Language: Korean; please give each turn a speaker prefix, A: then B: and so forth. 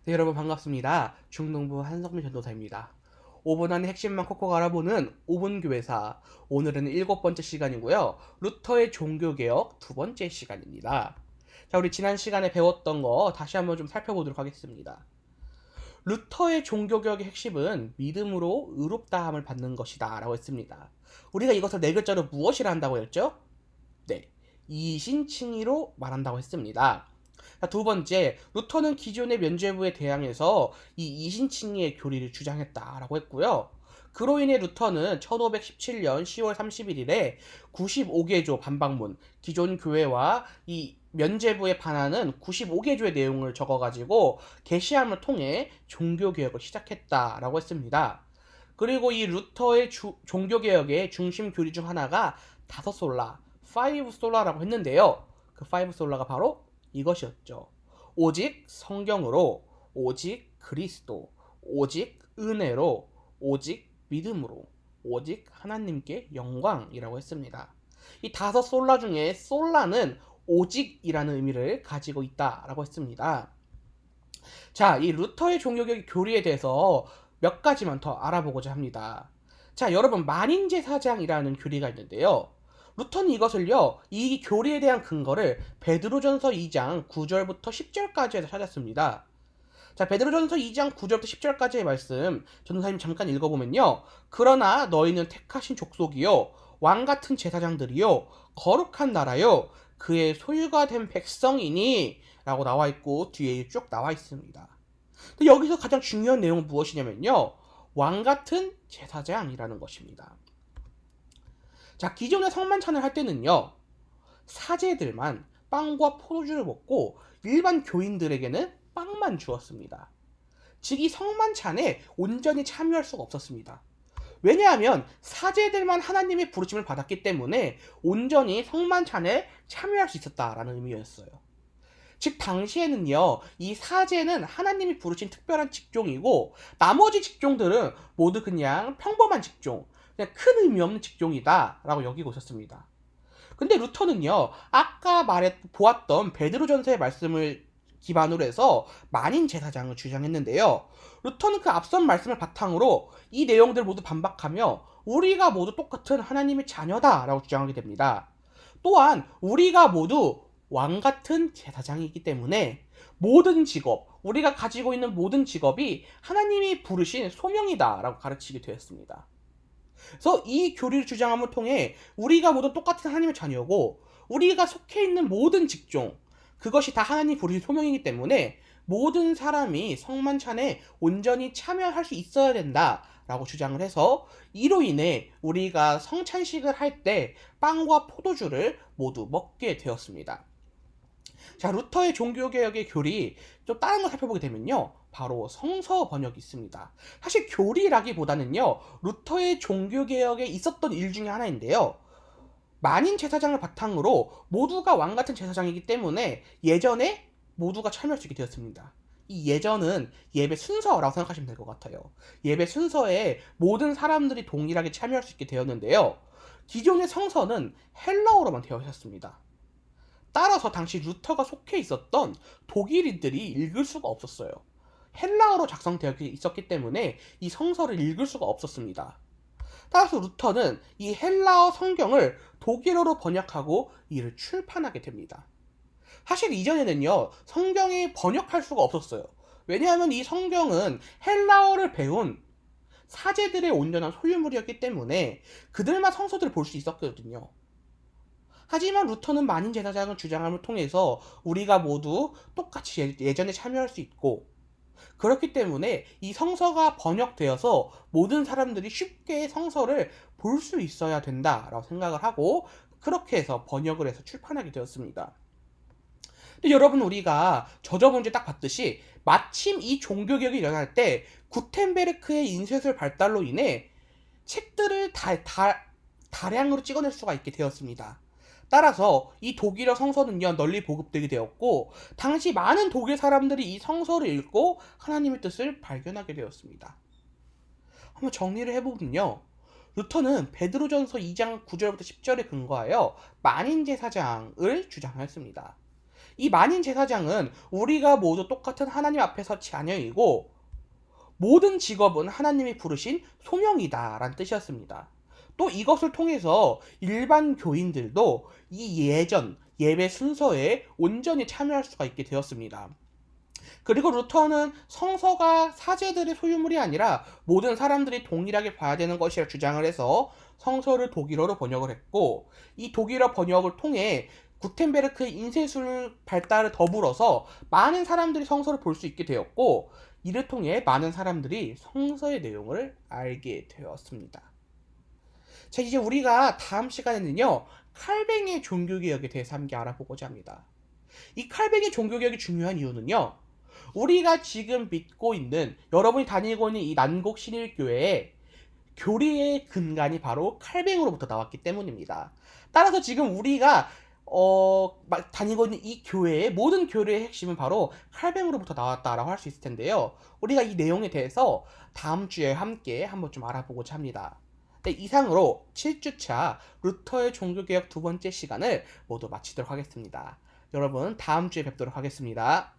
A: 네, 여러분 반갑습니다. 중동부 한성민 전도사입니다. 5분 안에 핵심만 콕콕 알아보는 5분 교회사. 오늘은 7번째 시간이고요. 루터의 종교개혁 2번째 시간입니다. 자, 우리 지난 시간에 배웠던 거 다시 한번 좀 살펴보도록 하겠습니다. 루터의 종교개혁의 핵심은 믿음으로 의롭다함을 받는 것이다 라고 했습니다. 우리가 이것을 네 글자로 무엇이라 한다고 했죠? 네, 이신칭의로 말한다고 했습니다. 두 번째, 루터는 기존의 면죄부에 대항해서 이 이신칭의의 교리를 주장했다라고 했고요. 그로 인해 루터는 1517년 10월 31일에 95개조 반박문, 기존 교회와 이 면죄부에 반하는 95개조의 내용을 적어가지고 게시함을 통해 종교개혁을 시작했다라고 했습니다. 그리고 이 루터의 종교개혁의 중심 교리 중 하나가 다섯 솔라, 5 솔라라고 했는데요. 그 5 솔라가 바로 이것이었죠. 오직 성경으로, 오직 그리스도, 오직 은혜로, 오직 믿음으로, 오직 하나님께 영광이라고 했습니다. 이 다섯 솔라 중에 솔라는 오직이라는 의미를 가지고 있다라고 했습니다. 자, 이 루터의 종교개혁 교리에 대해서 몇 가지만 더 알아보고자 합니다. 자, 여러분, 만인제사장이라는 교리가 있는데요. 루터는 이것을요, 이 교리에 대한 근거를 베드로전서 2장 9절부터 10절까지에서 찾았습니다. 자, 베드로전서 2장 9절부터 10절까지의 말씀, 전도사님 잠깐 읽어보면요. 그러나 너희는 택하신 족속이요, 왕같은 제사장들이요, 거룩한 나라요, 그의 소유가 된 백성이니 라고 나와 있고 뒤에 쭉 나와 있습니다. 근데 여기서 가장 중요한 내용은 무엇이냐면요. 왕같은 제사장이라는 것입니다. 자, 기존의 성만찬을 할 때는요. 사제들만 빵과 포도주를 먹고 일반 교인들에게는 빵만 주었습니다. 즉, 이 성만찬에 온전히 참여할 수가 없었습니다. 왜냐하면 사제들만 하나님의 부르심을 받았기 때문에 온전히 성만찬에 참여할 수 있었다라는 의미였어요. 즉, 당시에는요, 이 사제는 하나님이 부르신 특별한 직종이고 나머지 직종들은 모두 그냥 평범한 직종, 그냥 큰 의미 없는 직종이다 라고 여기고 있었습니다. 근데 루터는요, 아까 보았던 베드로전서의 말씀을 기반으로 해서 만인 제사장을 주장했는데요. 루터는 그 앞선 말씀을 바탕으로 이 내용들 모두 반박하며 우리가 모두 똑같은 하나님의 자녀다라고 주장하게 됩니다. 또한 우리가 모두 왕같은 제사장이기 때문에 모든 직업, 우리가 가지고 있는 모든 직업이 하나님이 부르신 소명이다라고 가르치게 되었습니다. 그래서 이 교리를 주장함을 통해 우리가 모두 똑같은 하나님의 자녀고 우리가 속해 있는 모든 직종, 그것이 다 하나님 부르신 소명이기 때문에 모든 사람이 성만찬에 온전히 참여할 수 있어야 된다라고 주장을 해서 이로 인해 우리가 성찬식을 할 때 빵과 포도주를 모두 먹게 되었습니다. 자, 루터의 종교개혁의 교리, 좀 다른 거 살펴보게 되면요. 바로 성서 번역이 있습니다. 사실 교리라기보다는요, 루터의 종교개혁에 있었던 일 중에 하나인데요. 만인 제사장을 바탕으로 모두가 왕같은 제사장이기 때문에 예전에 모두가 참여할 수 있게 되었습니다. 이 예전은 예배 순서라고 생각하시면 될 것 같아요. 예배 순서에 모든 사람들이 동일하게 참여할 수 있게 되었는데요. 기존의 성서는 헬라어로만 되어 있었습니다. 따라서 당시 루터가 속해 있었던 독일인들이 읽을 수가 없었어요. 헬라어로 작성되어 있었기 때문에 이 성서를 읽을 수가 없었습니다. 따라서 루터는 이 헬라어 성경을 독일어로 번역하고 이를 출판하게 됩니다. 사실 이전에는요, 성경이 번역할 수가 없었어요. 왜냐하면 이 성경은 헬라어를 배운 사제들의 온전한 소유물이었기 때문에 그들만 성서들을 볼 수 있었거든요. 하지만 루터는 만인 제사장을 주장함을 통해서 우리가 모두 똑같이 예전에 참여할 수 있고, 그렇기 때문에 이 성서가 번역되어서 모든 사람들이 쉽게 성서를 볼 수 있어야 된다라고 생각을 하고 그렇게 해서 번역을 해서 출판하게 되었습니다. 근데 여러분, 우리가 저저번주에 딱 봤듯이 마침 이 종교개혁이 일어날 때 구텐베르크의 인쇄술 발달로 인해 책들을 다량으로 찍어낼 수가 있게 되었습니다. 따라서 이 독일어 성서는요, 널리 보급되게 되었고 당시 많은 독일 사람들이 이 성서를 읽고 하나님의 뜻을 발견하게 되었습니다. 한번 정리를 해보면요, 루터는 베드로전서 2장 9절부터 10절에 근거하여 만인제사장을 주장했습니다. 이 만인 제사장은 우리가 모두 똑같은 하나님 앞에서 자녀이고 모든 직업은 하나님이 부르신 소명이다라는 뜻이었습니다. 또 이것을 통해서 일반 교인들도 이 예배 순서에 온전히 참여할 수가 있게 되었습니다. 그리고 루터는 성서가 사제들의 소유물이 아니라 모든 사람들이 동일하게 봐야 되는 것이라 주장을 해서 성서를 독일어로 번역을 했고, 이 독일어 번역을 통해 구텐베르크의 인쇄술 발달을 더불어서 많은 사람들이 성서를 볼 수 있게 되었고, 이를 통해 많은 사람들이 성서의 내용을 알게 되었습니다. 자, 이제 우리가 다음 시간에는요, 칼뱅의 종교개혁에 대해서 함께 알아보고자 합니다. 이 칼뱅의 종교개혁이 중요한 이유는요, 우리가 지금 믿고 있는, 여러분이 다니고 있는 이 난곡 신일교회의 교리의 근간이 바로 칼뱅으로부터 나왔기 때문입니다. 따라서 지금 우리가 다니고 있는 이 교회의 모든 교리의 핵심은 바로 칼뱅으로부터 나왔다라고 할 수 있을 텐데요. 우리가 이 내용에 대해서 다음 주에 함께 한번 좀 알아보고자 합니다. 네, 이상으로 7주차 루터의 종교개혁 두 번째 시간을 모두 마치도록 하겠습니다. 여러분, 다음 주에 뵙도록 하겠습니다.